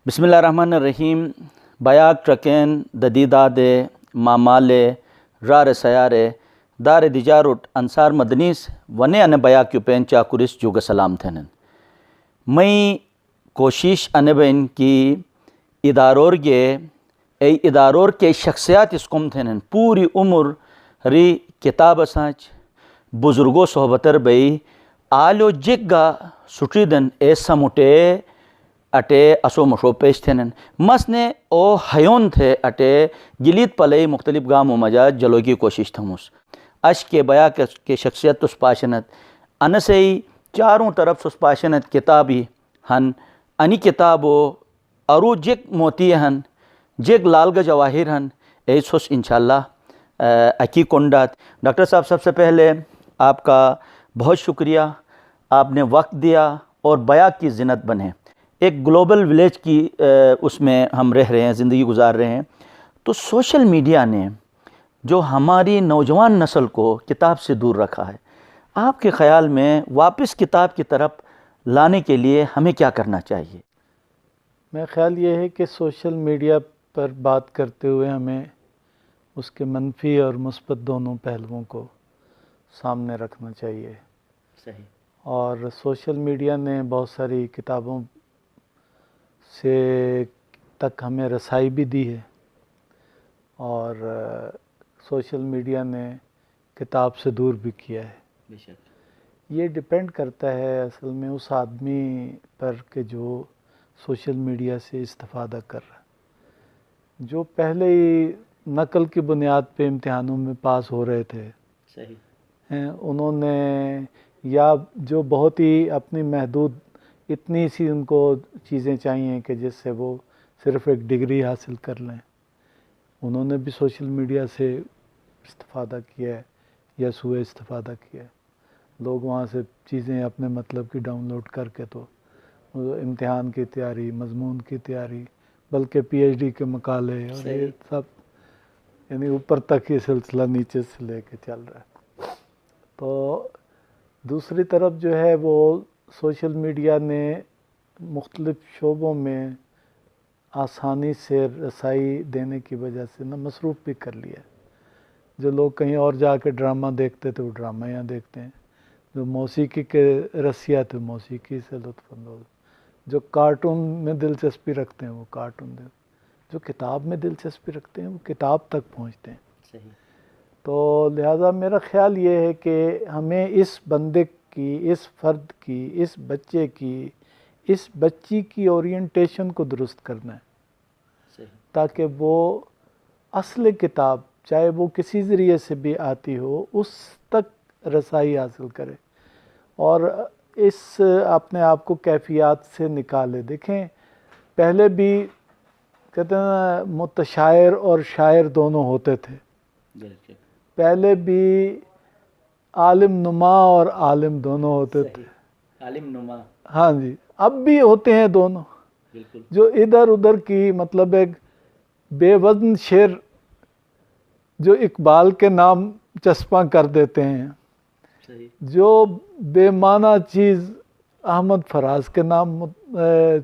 بسم اللہ الرحمن الرحیم. بیاک ٹرکین ددیداد مامالے رار سیارے دار دیجاروٹ انصار مدنیس ونے ان بیاک یو پین چاکورس جوگ سلام تھنن. میں کوشش انبین کی ادارور گے ای ادارور کے شخصیات اسکم تھنن پوری عمر ری کتاب سانچ بزرگو صحبتر بئی آلو جگا سٹریدن ایسا مٹے اٹے اسو مشو پیش تھنن مسنے او حیون تھے اٹے گلیت پلئی مختلف گام و مجا جلو کی کوشش تھموس اش کے بیا کے شخصیت تس پاشنت انسئی چاروں طرف سس پاشنت کتابی ہن انی کتابو ارو جگ موتی ہن جگ لالگ جواہر ہن اے سس انشاءاللہ اکی کنڈات. ڈاکٹر صاحب سب سے پہلے آپ کا بہت شکریہ، آپ نے وقت دیا اور بیاک کی زینت بنے. ایک گلوبل ولیج کی اس میں ہم رہ رہے ہیں، زندگی گزار رہے ہیں، تو سوشل میڈیا نے جو ہماری نوجوان نسل کو کتاب سے دور رکھا ہے، آپ کے خیال میں واپس کتاب کی طرف لانے کے لیے ہمیں کیا کرنا چاہیے؟ میرا خیال یہ ہے کہ سوشل میڈیا پر بات کرتے ہوئے ہمیں اس کے منفی اور مثبت دونوں پہلوؤں کو سامنے رکھنا چاہیے. صحیح. اور سوشل میڈیا نے بہت ساری کتابوں سے تک ہمیں رسائی بھی دی ہے، اور سوشل میڈیا نے کتاب سے دور بھی کیا ہے. بے شک. یہ ڈپینڈ کرتا ہے اصل میں اس آدمی پر کہ جو سوشل میڈیا سے استفادہ کر رہا ہے. جو پہلے ہی نقل کی بنیاد پہ امتحانوں میں پاس ہو رہے تھے، صحیح، انہوں نے یا جو بہت ہی اپنی محدود اتنی سی ان کو چیزیں چاہیے کہ جس سے وہ صرف ایک ڈگری حاصل کر لیں، انہوں نے بھی سوشل میڈیا سے استفادہ کیا ہے یا سوء استفادہ کیا ہے. لوگ وہاں سے چیزیں اپنے مطلب کی ڈاؤن لوڈ کر کے تو امتحان کی تیاری، مضمون کی تیاری، بلکہ پی ایچ ڈی کے مقالے اور یہ سب، یعنی اوپر تک یہ سلسلہ نیچے سے لے کے چل رہا ہے. تو دوسری طرف جو ہے وہ سوشل میڈیا نے مختلف شعبوں میں آسانی سے رسائی دینے کی وجہ سے مصروف بھی کر لیا. جو لوگ کہیں اور جا کے ڈرامہ دیکھتے تھے وہ ڈرامہ یہاں دیکھتے ہیں، جو موسیقی کے رسیا تھے موسیقی سے لطف اندوز، جو کارٹون میں دلچسپی رکھتے ہیں وہ کارٹون دیکھتے، جو کتاب میں دلچسپی رکھتے ہیں وہ کتاب تک پہنچتے ہیں. صحیح. تو لہٰذا میرا خیال یہ ہے کہ ہمیں اس بندے کی، اس فرد کی، اس بچے کی، اس بچی کی اورینٹیشن کو درست کرنا ہے. صحیح. تاکہ وہ اصل کتاب چاہے وہ کسی ذریعے سے بھی آتی ہو اس تک رسائی حاصل کرے اور اس اپنے آپ کو کیفیات سے نکالے. دیکھیں پہلے بھی کہتے ہیں متشاعر اور شاعر دونوں ہوتے تھے، پہلے بھی عالم نما اور عالم دونوں ہوتے تھے. عالم نما، ہاں جی، اب بھی ہوتے ہیں دونوں. بالکل. جو ادھر ادھر کی مطلب ایک بے وزن شعر جو اقبال کے نام چسپاں کر دیتے ہیں، جو بے معنی چیز احمد فراز کے نام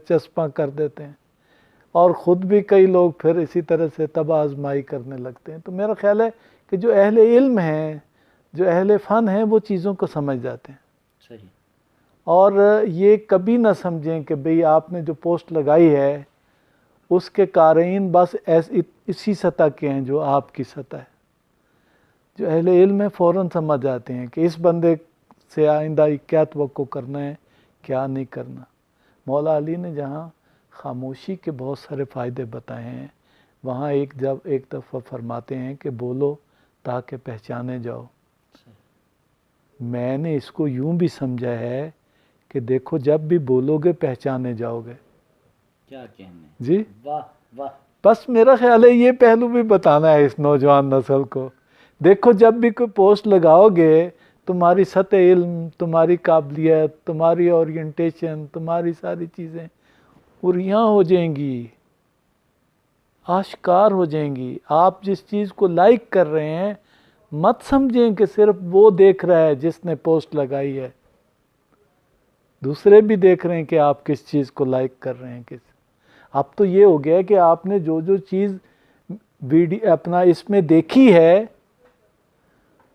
چسپاں کر دیتے ہیں، اور خود بھی کئی لوگ پھر اسی طرح سے طبع آزمائی کرنے لگتے ہیں. تو میرا خیال ہے کہ جو اہل علم ہیں، جو اہل فن ہیں، وہ چیزوں کو سمجھ جاتے ہیں. صحیح. اور یہ کبھی نہ سمجھیں کہ بھئی آپ نے جو پوسٹ لگائی ہے اس کے قارئین بس اسی سطح کے ہیں جو آپ کی سطح ہے. جو اہل علم ہے فوراً سمجھ جاتے ہیں کہ اس بندے سے آئندہ کیا توقع کرنا ہے، کیا نہیں کرنا. مولا علی نے جہاں خاموشی کے بہت سارے فائدے بتائے ہیں، وہاں ایک دفعہ فرماتے ہیں کہ بولو تاکہ پہچانے جاؤ. میں نے اس کو یوں بھی سمجھا ہے کہ دیکھو جب بھی بولو گے پہچانے جاؤ گے. کیا کہنے جی، واہ واہ. بس میرا خیال ہے یہ پہلو بھی بتانا ہے اس نوجوان نسل کو. دیکھو جب بھی کوئی پوسٹ لگاؤ گے تمہاری سطح علم، تمہاری قابلیت، تمہاری اورینٹیشن، تمہاری ساری چیزیں عریاں ہو جائیں گی، آشکار ہو جائیں گی. آپ جس چیز کو لائک کر رہے ہیں مت سمجھیں کہ صرف وہ دیکھ رہا ہے جس نے پوسٹ لگائی ہے، دوسرے بھی دیکھ رہے ہیں کہ آپ کس چیز کو لائک کر رہے ہیں. اب تو یہ ہو گیا ہے کہ آپ نے جو جو چیز ویڈیو اپنا اس میں دیکھی ہے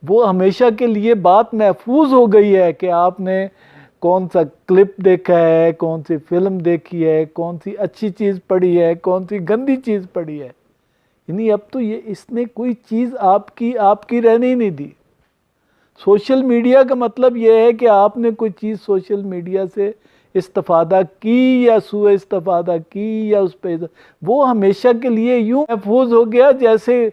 وہ ہمیشہ کے لیے بات محفوظ ہو گئی ہے کہ آپ نے کون سا کلپ دیکھا ہے، کون سی فلم دیکھی ہے، کون سی اچھی چیز پڑھی ہے، کون سی گندی چیز پڑھی ہے. یعنی اب تو یہ اس نے کوئی چیز آپ کی رہنے ہی نہیں دی. سوشل میڈیا کا مطلب یہ ہے کہ آپ نے کوئی چیز سوشل میڈیا سے استفادہ کی یا سوء استفادہ کی یا اس پہ وہ ہمیشہ کے لیے یوں محفوظ ہو گیا جیسے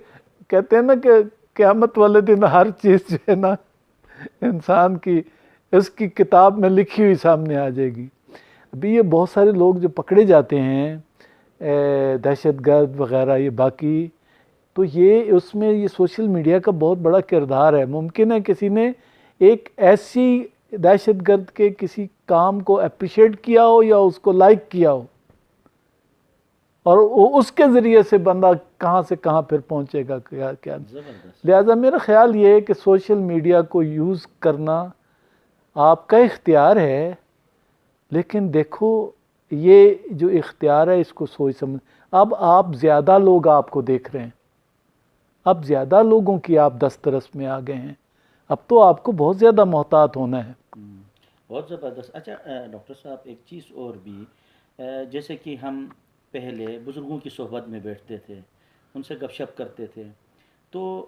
کہتے ہیں نا کہ قیامت والے دن ہر چیز جو ہے نا انسان کی اس کی کتاب میں لکھی ہوئی سامنے آ جائے گی. ابھی یہ بہت سارے لوگ جو پکڑے جاتے ہیں دہشت گرد وغیرہ یہ باقی، تو یہ اس میں یہ سوشل میڈیا کا بہت بڑا کردار ہے. ممکن ہے کسی نے ایک ایسی دہشت گرد کے کسی کام کو اپریشیٹ کیا ہو یا اس کو لائک کیا ہو، اور اس کے ذریعے سے بندہ کہاں سے کہاں پھر پہنچے گا کیا. لہٰذا میرا خیال یہ ہے کہ سوشل میڈیا کو یوز کرنا آپ کا اختیار ہے، لیکن دیکھو یہ جو اختیار ہے اس کو سوچ سمجھ. اب آپ زیادہ لوگ آپ کو دیکھ رہے ہیں، اب زیادہ لوگوں کی آپ دسترس میں آ گئے ہیں، اب تو آپ کو بہت زیادہ محتاط ہونا ہے. بہت زبردست. اچھا ڈاکٹر صاحب ایک چیز اور بھی، جیسے کہ ہم پہلے بزرگوں کی صحبت میں بیٹھتے تھے، ان سے گپ شپ کرتے تھے، تو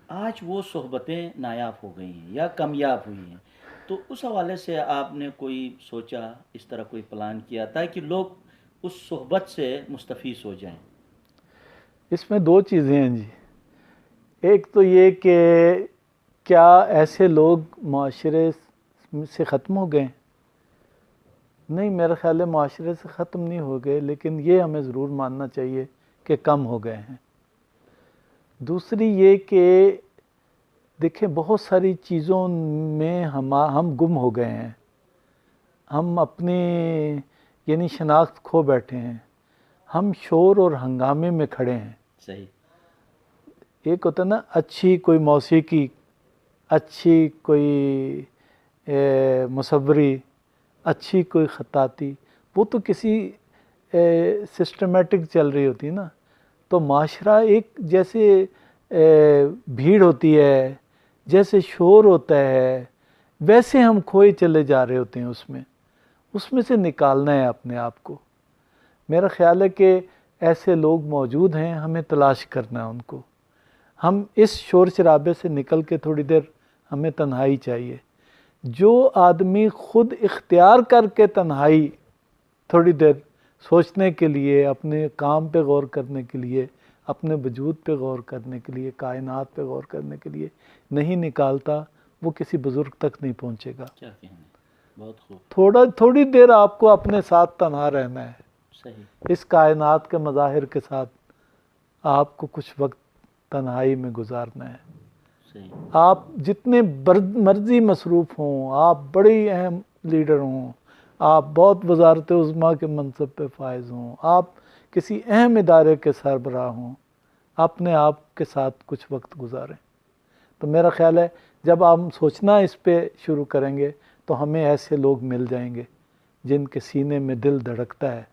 آج وہ صحبتیں نایاب ہو گئی ہیں یا کامیاب ہوئی ہیں. تو اس حوالے سے آپ نے کوئی سوچا، اس طرح کوئی پلان کیا تاکہ لوگ اس صحبت سے مستفیض ہو جائیں؟ اس میں دو چیزیں ہیں جی. ایک تو یہ کہ کیا ایسے لوگ معاشرے سے ختم ہو گئے؟ نہیں، میرا خیال ہے معاشرے سے ختم نہیں ہو گئے، لیکن یہ ہمیں ضرور ماننا چاہیے کہ کم ہو گئے ہیں. دوسری یہ کہ دیکھیں بہت ساری چیزوں میں ہم گم ہو گئے ہیں، ہم اپنی یعنی شناخت کھو بیٹھے ہیں، ہم شور اور ہنگامے میں کھڑے ہیں. صحیح. ایک ہوتا ہے نا اچھی کوئی موسیقی، اچھی کوئی مصوری، اچھی کوئی خطاطی، وہ تو کسی سسٹمیٹک چل رہی ہوتی ہے نا. تو معاشرہ ایک جیسے بھیڑ ہوتی ہے، جیسے شور ہوتا ہے، ویسے ہم کھوئے چلے جا رہے ہوتے ہیں اس میں سے نکالنا ہے اپنے آپ کو. میرا خیال ہے کہ ایسے لوگ موجود ہیں، ہمیں تلاش کرنا ہے ان کو. ہم اس شور شرابے سے نکل کے تھوڑی دیر ہمیں تنہائی چاہیے. جو آدمی خود اختیار کر کے تنہائی تھوڑی دیر سوچنے کے لیے، اپنے کام پہ غور کرنے کے لیے، اپنے وجود پہ غور کرنے کے لیے، کائنات پہ غور کرنے کے لیے نہیں نکالتا، وہ کسی بزرگ تک نہیں پہنچے گا. کیا کہنا، بہت خوب. تھوڑی دیر آپ کو اپنے ساتھ تنہا رہنا ہے. صحیح. اس کائنات کے مظاہر کے ساتھ آپ کو کچھ وقت تنہائی میں گزارنا ہے. صحیح. آپ جتنے مرضی مصروف ہوں، آپ بڑی اہم لیڈر ہوں، آپ بہت وزارت عظمیٰ کے منصب پہ فائز ہوں، آپ کسی اہم ادارے کے سربراہ ہوں، اپنے آپ کے ساتھ کچھ وقت گزاریں. تو میرا خیال ہے جب آپ سوچنا اس پہ شروع کریں گے تو ہمیں ایسے لوگ مل جائیں گے جن کے سینے میں دل دھڑکتا ہے،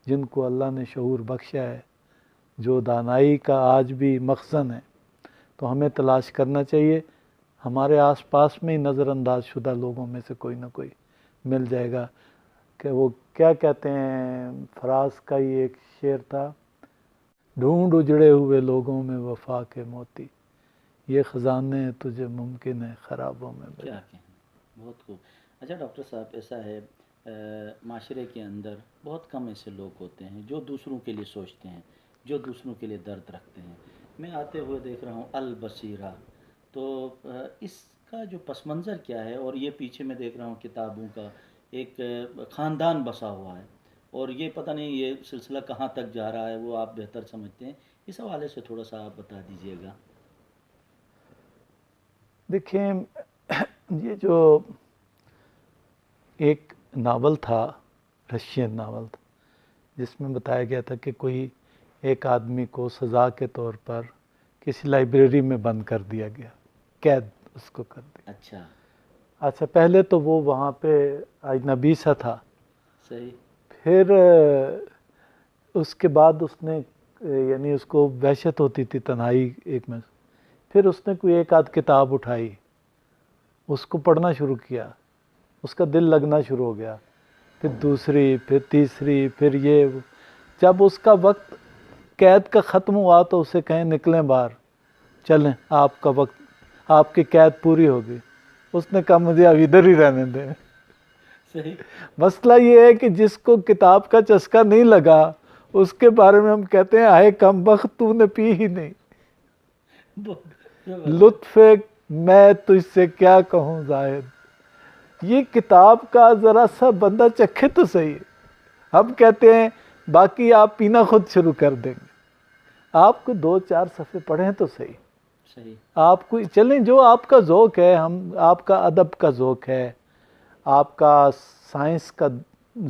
جن کو اللہ نے شعور بخشا ہے، جو دانائی کا آج بھی مخزن ہے. تو ہمیں تلاش کرنا چاہیے. ہمارے آس پاس میں ہی نظر انداز شدہ لوگوں میں سے کوئی نہ کوئی مل جائے گا. کہ وہ کیا کہتے ہیں، فراز کا ہی ایک شعر تھا، ڈھونڈ اجڑے ہوئے لوگوں میں وفا کے موتی، یہ خزانے تجھے ممکن ہے خرابوں میں ملے. کیا کہنا، بہت خوب. اچھا ڈاکٹر صاحب ایسا ہے معاشرے کے اندر بہت کم ایسے لوگ ہوتے ہیں جو دوسروں کے لیے سوچتے ہیں، جو دوسروں کے لیے درد رکھتے ہیں. میں آتے ہوئے دیکھ رہا ہوں البصیرہ، تو اس کا جو پس منظر کیا ہے، اور یہ پیچھے میں دیکھ رہا ہوں کتابوں کا ایک خاندان بسا ہوا ہے، اور یہ پتہ نہیں یہ سلسلہ کہاں تک جا رہا ہے، وہ آپ بہتر سمجھتے ہیں. اس حوالے سے تھوڑا سا آپ بتا دیجئے گا. دیکھیں یہ جو ایک ناول تھا، رشین ناول تھا، جس میں بتایا گیا تھا کہ کوئی ایک آدمی کو سزا کے طور پر کسی لائبریری میں بند کر دیا گیا، قید اس کو کر دیا. اچھا پہلے تو وہ وہاں پہ اجنبی سا تھا. صحیح. پھر اس کے بعد اس نے یعنی اس کو وحشت ہوتی تھی تنہائی ایک میں، پھر اس نے کوئی ایک آدھ کتاب اٹھائی، اس کو پڑھنا شروع کیا، اس کا دل لگنا شروع ہو گیا، پھر دوسری، پھر تیسری، پھر یہ جب اس کا وقت قید کا ختم ہوا تو اسے کہیں نکلیں باہر، چلیں آپ کا وقت، آپ کی قید پوری ہوگی۔ اس نے کہا مجھے اب ادھر ہی رہنے دیں۔ صحیح، مسئلہ یہ ہے کہ جس کو کتاب کا چسکا نہیں لگا اس کے بارے میں ہم کہتے ہیں آئے کم بخت تو نے پی ہی نہیں، لطف میں تجھ سے کیا کہوں زاہد، یہ کتاب کا ذرا سا بندہ چکھے تو صحیح، ہم کہتے ہیں باقی آپ پینا خود شروع کر دیں گے، آپ کو 2-4 صفحے پڑھیں تو صحیح، صحیح، آپ کو چلیں جو آپ کا ذوق ہے، آپ کا ادب کا ذوق ہے، آپ کا سائنس کا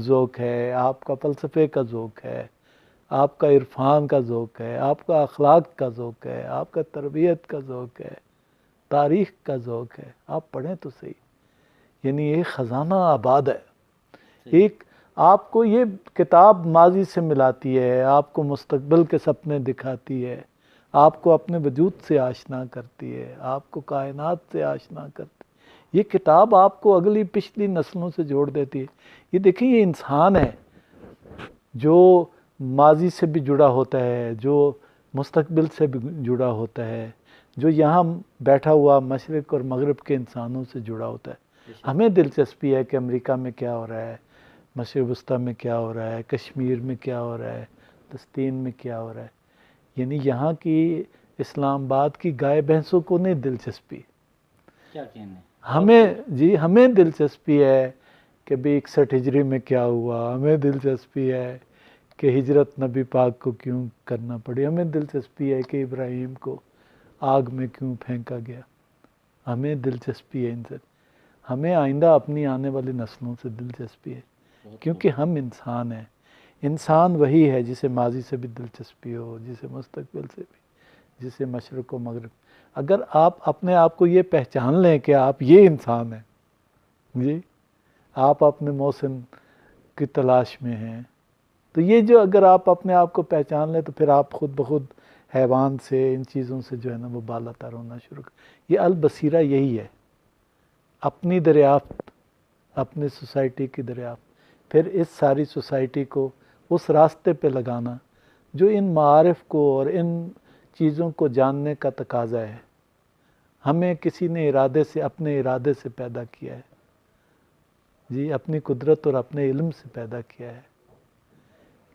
ذوق ہے، آپ کا فلسفے کا ذوق ہے، آپ کا عرفان کا ذوق ہے، آپ کا اخلاق کا ذوق ہے، آپ کا تربیت کا ذوق ہے، تاریخ کا ذوق ہے، آپ پڑھیں تو صحیح، یعنی یہ خزانہ آباد ہے۔ ایک آپ کو یہ کتاب ماضی سے ملاتی ہے، آپ کو مستقبل کے سپنے دکھاتی ہے، آپ کو اپنے وجود سے آشنا کرتی ہے، آپ کو کائنات سے آشنا کرتی ہے، یہ کتاب آپ کو اگلی پچھلی نسلوں سے جوڑ دیتی ہے۔ یہ دیکھیں یہ انسان ہے جو ماضی سے بھی جڑا ہوتا ہے، جو مستقبل سے بھی جڑا ہوتا ہے، جو یہاں بیٹھا ہوا مشرق اور مغرب کے انسانوں سے جڑا ہوتا ہے۔ ہمیں دلچسپی ہے کہ امریکہ میں کیا ہو رہا ہے، مشرق وسطیٰ میں کیا ہو رہا ہے، کشمیر میں کیا ہو رہا ہے، فلسطین میں کیا ہو رہا ہے، یعنی یہاں کی اسلام آباد کی گائے بھینسوں کو نہیں دلچسپی، کیا کہنے، ہمیں دلچسپی ہے کہ بھی 61 ہجری میں کیا ہوا، ہمیں دلچسپی ہے کہ ہجرت نبی پاک کو کیوں کرنا پڑی، ہمیں دلچسپی ہے کہ ابراہیم کو آگ میں کیوں پھینکا گیا، ہمیں دلچسپی ہے ان سے، ہمیں آئندہ اپنی آنے والی نسلوں سے دلچسپی ہے، کیونکہ ہم انسان ہیں۔ انسان وہی ہے جسے ماضی سے بھی دلچسپی ہو، جسے مستقبل سے بھی، جسے مشرق و مغرب۔ اگر آپ اپنے آپ کو یہ پہچان لیں کہ آپ یہ انسان ہیں، جی آپ اپنے موسم کی تلاش میں ہیں، تو یہ جو اگر آپ اپنے آپ کو پہچان لیں تو پھر آپ خود بخود حیوان سے، ان چیزوں سے جو ہے نا وہ بالا تر ہونا شروع یہ البصیرہ یہی ہے، اپنی دریافت، اپنے سوسائٹی کی دریافت، پھر اس ساری سوسائٹی کو اس راستے پہ لگانا جو ان معارف کو اور ان چیزوں کو جاننے کا تقاضا ہے۔ ہمیں کسی نے ارادے سے، اپنے ارادے سے پیدا کیا ہے، جی اپنی قدرت اور اپنے علم سے پیدا کیا ہے۔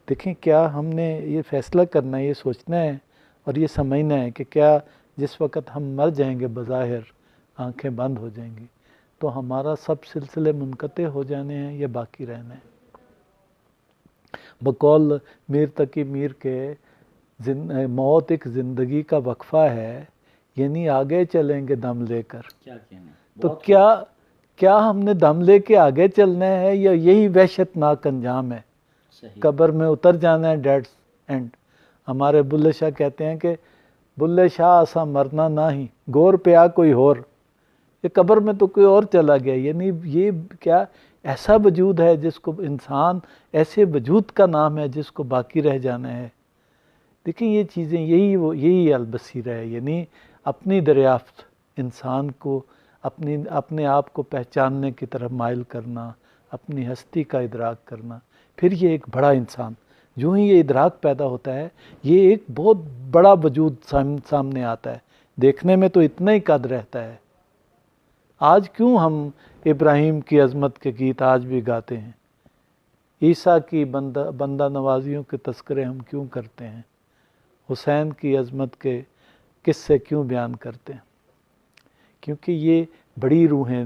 دیکھیں کیا ہم نے یہ فیصلہ کرنا ہے، یہ سوچنا ہے اور یہ سمجھنا ہے کہ کیا جس وقت ہم مر جائیں گے بظاہر آنکھیں بند ہو جائیں گی تو ہمارا سب سلسلے منقطع ہو جانے ہیں یا باقی رہنا ہے۔ بقول میر تقی میر کے موت ایک زندگی کا وقفہ ہے، یعنی آگے چلیں گے دم لے کر، کیا کہنے، تو کیا ہم نے دم لے کے آگے چلنا ہے یا یہی وحشت ناک انجام ہے؟ صحیح، قبر میں اتر جانا ہے، ڈیڈ اینڈ۔ ہمارے بلے شاہ کہتے ہیں کہ بلے شاہ اسا مرنا نہ ہی، گور پہ آ کوئی اور، یہ قبر میں تو کوئی اور چلا گیا، یعنی یہ کیا ایسا وجود ہے جس کو انسان، ایسے وجود کا نام ہے جس کو باقی رہ جانا ہے۔ دیکھیں یہ چیزیں یہی البصیرہ ہے، یعنی اپنی دریافت، انسان کو اپنے آپ کو پہچاننے کی طرف مائل کرنا، اپنی ہستی کا ادراک کرنا، پھر یہ ایک بڑا انسان، جو ہی یہ ادراک پیدا ہوتا ہے یہ ایک بہت بڑا وجود سامنے آتا ہے، دیکھنے میں تو اتنا ہی قد رہتا ہے۔ آج کیوں ہم ابراہیم کی عظمت کے گیت آج بھی گاتے ہیں، عیسیٰ کی بندہ نوازیوں کے تذکرے ہم کیوں کرتے ہیں، حسین کی عظمت کے قصے کیوں بیان کرتے ہیں؟ کیونکہ یہ بڑی روحیں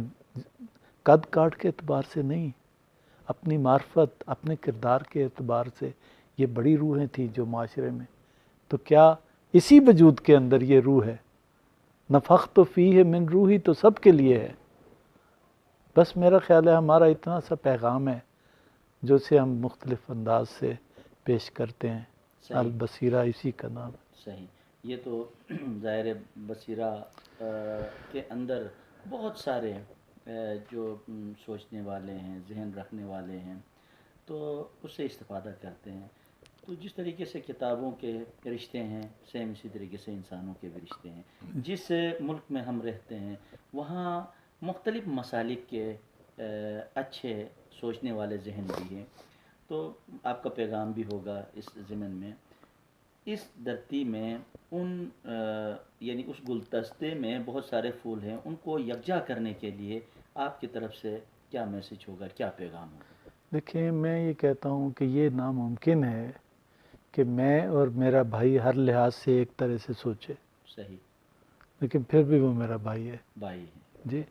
قد کاٹ کے اعتبار سے نہیں، اپنی معرفت، اپنے کردار کے اعتبار سے یہ بڑی روحیں تھیں جو معاشرے میں، تو کیا اسی وجود کے اندر یہ روح ہے؟ نفخت فیہ من روحی تو سب کے لیے ہے۔ بس میرا خیال ہے ہمارا اتنا سا پیغام ہے جو سے ہم مختلف انداز سے پیش کرتے ہیں۔ صحیح، البصیرہ اسی کا نام ہے۔ صحیح، یہ تو ظاہر بصیرہ کے اندر بہت سارے جو سوچنے والے ہیں، ذہن رکھنے والے ہیں تو اس سے استفادہ کرتے ہیں۔ تو جس طریقے سے کتابوں کے رشتے ہیں سیم اسی طریقے سے انسانوں کے بھی رشتے ہیں. جس ملک میں ہم رہتے ہیں وہاں مختلف مسالک کے اچھے سوچنے والے ذہن بھی ہیں. تو آپ کا پیغام بھی ہوگا اس ضمن میں. اس دھرتی میں ان یعنی اس گلدستے میں بہت سارے پھول ہیں، ان کو یکجا کرنے کے لیے آپ کی طرف سے کیا میسج ہوگا، کیا پیغام ہوگا؟ دیکھیں، میں یہ کہتا ہوں کہ یہ ناممکن ہے کہ میں اور میرا بھائی ہر لحاظ سے ایک طرح سے سوچے. صحیح. لیکن پھر بھی وہ میرا بھائی ہے. بھائی ہے. جی.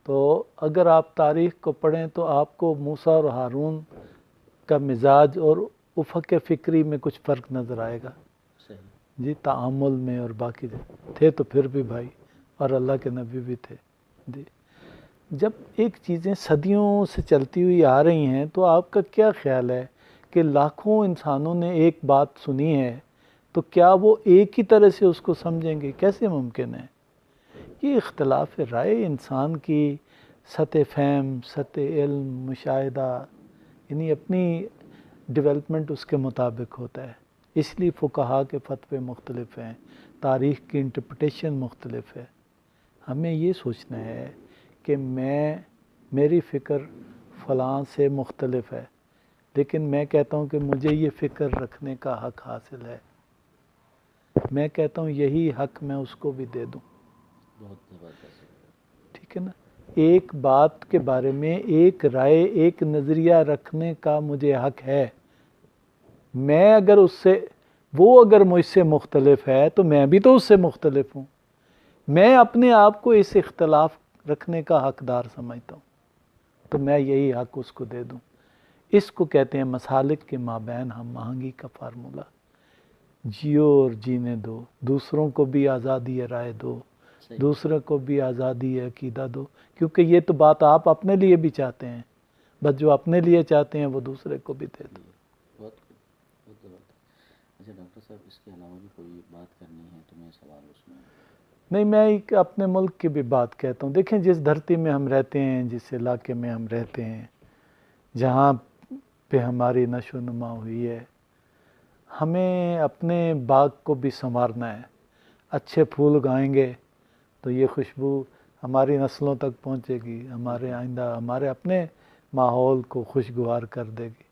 تو اگر آپ تاریخ کو پڑھیں تو آپ کو موسیٰ اور ہارون کا مزاج اور افق فکری میں کچھ فرق نظر آئے گا. صحیح. جی. تعامل میں اور باقی تھے تو پھر بھی بھائی، اور اللہ کے نبی بھی تھے. جی. جب ایک چیزیں صدیوں سے چلتی ہوئی آ رہی ہیں تو آپ کا کیا خیال ہے کہ لاکھوں انسانوں نے ایک بات سنی ہے تو کیا وہ ایک ہی طرح سے اس کو سمجھیں گے؟ کیسے ممکن ہے؟ یہ اختلاف رائے انسان کی سطح فہم، سطح علم، مشاہدہ، یعنی اپنی ڈیولپمنٹ اس کے مطابق ہوتا ہے. اس لیے فقہا کے فتوے مختلف ہیں، تاریخ کی انٹرپریٹیشن مختلف ہے. ہمیں یہ سوچنا ہے کہ میری فکر فلاں سے مختلف ہے، لیکن میں کہتا ہوں کہ مجھے یہ فکر رکھنے کا حق حاصل ہے. میں کہتا ہوں یہی حق میں اس کو بھی دے دوں. بہت زبردست. ٹھیک ہے نا؟ ایک بات کے بارے میں ایک رائے، ایک نظریہ رکھنے کا مجھے حق ہے. میں اگر وہ اگر مجھ سے مختلف ہے تو میں بھی تو اس سے مختلف ہوں. میں اپنے آپ کو اس اختلاف رکھنے کا حقدار سمجھتا ہوں، تو میں یہی حق اس کو دے دوں. اس کو کہتے ہیں مسالک کے مابین ہم آہنگی کا فارمولہ. جیو اور جینے دو، دوسروں کو بھی آزادی رائے دو، دوسرے کو بھی آزادی عقیدہ دو، کیونکہ یہ تو بات آپ اپنے لیے بھی چاہتے ہیں، بس جو اپنے لیے چاہتے ہیں وہ دوسرے کو بھی دے دو. بہت زبردست. اچھا ڈاکٹر صاحب، اس کے علاوہ بھی کوئی بات کرنی ہے تو میں سوال اس میں نہیں، میں ایک اپنے ملک کی بھی بات کہتا ہوں. دیکھیں، جس دھرتی میں ہم رہتے ہیں، جس علاقے میں ہم رہتے ہیں، جہاں پہ ہماری نشو و نما ہوئی ہے، ہمیں اپنے باغ کو بھی سنوارنا ہے. اچھے پھول اگائیں گے تو یہ خوشبو ہماری نسلوں تک پہنچے گی، ہمارے آئندہ ہمارے اپنے ماحول کو خوشگوار کر دے گی.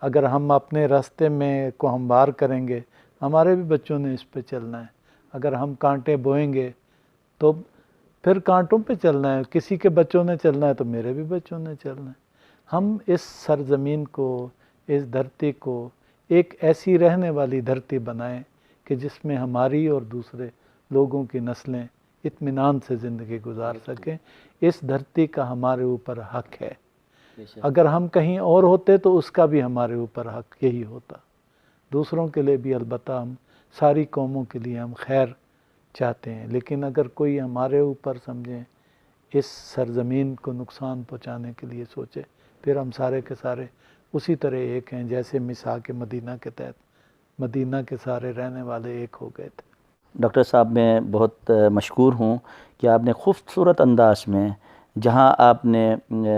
اگر ہم اپنے راستے میں کو ہموار کریں گے، ہمارے بھی بچوں نے اس پہ چلنا ہے. اگر ہم کانٹے بوئیں گے تو پھر کانٹوں پہ چلنا ہے. کسی کے بچوں نے چلنا ہے تو میرے بھی بچوں نے چلنا ہے. ہم اس سرزمین کو، اس دھرتی کو ایک ایسی رہنے والی دھرتی بنائیں کہ جس میں ہماری اور دوسرے لوگوں کی نسلیں اطمینان سے زندگی گزار سکیں. اس دھرتی کا ہمارے اوپر حق ہے. اگر ہم کہیں اور ہوتے تو اس کا بھی ہمارے اوپر حق یہی ہوتا. دوسروں کے لیے بھی، البتہ ہم ساری قوموں کے لیے ہم خیر چاہتے ہیں، لیکن اگر کوئی ہمارے اوپر سمجھیں اس سرزمین کو نقصان پہنچانے کے لیے سوچے، پھر ہم سارے کے سارے اسی طرح ایک ہیں جیسے میثاق مدینہ کے تحت مدینہ کے سارے رہنے والے ایک ہو گئے تھے. ڈاکٹر صاحب، میں بہت مشکور ہوں کہ آپ نے خوبصورت انداز میں جہاں آپ نے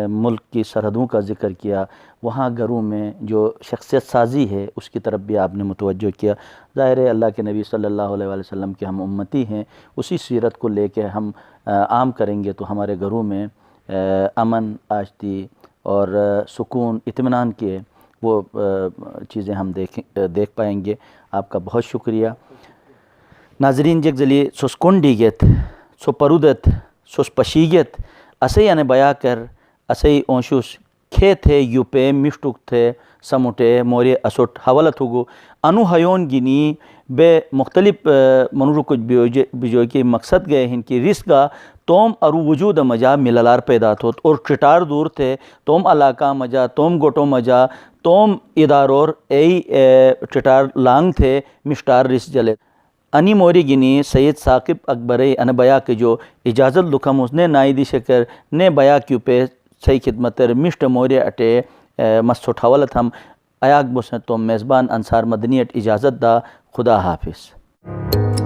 ملک کی سرحدوں کا ذکر کیا، وہاں گھروں میں جو شخصیت سازی ہے اس کی طرف بھی آپ نے متوجہ کیا. ظاہر ہے اللہ کے نبی صلی اللہ علیہ وآلہ وسلم کے ہم امتی ہیں، اسی سیرت کو لے کے ہم عام کریں گے تو ہمارے گھروں میں امن، آشتی اور سکون، اطمینان کے وہ چیزیں ہم دیکھ پائیں گے. آپ کا بہت شکریہ. ناظرین، جگ زلی سوس کنڈیگت سو پرودت سوس پشیگت اسے یعنی بیا کر اسے اونشوس کھے تھے یوپے مشٹک تھے سموٹے موری اسوٹ حوالت ہوگو انو ہیون گینی بے مختلف منورو کچھ بیجوئی کے مقصد گئے ہیں کہ رس گا توم ارو وجود مجا ملالار پیدا تھوت اور چٹار دور تھے توم علاقہ مجا توم گوٹو مجا توم ادارور ای چٹار لانگ تھے مشٹار رس جلے انی موری گینی سید ثاقب اکبرے ان بیا کے جو اجازت لکھم اس نے نائی دی شکر نے بیا کیوں پہ صحیح خدمتر مشٹ موری اٹے مسوٹ حوالت ہم ایاک بسن تو میزبان انصار مدنیت اجازت دا. خدا حافظ.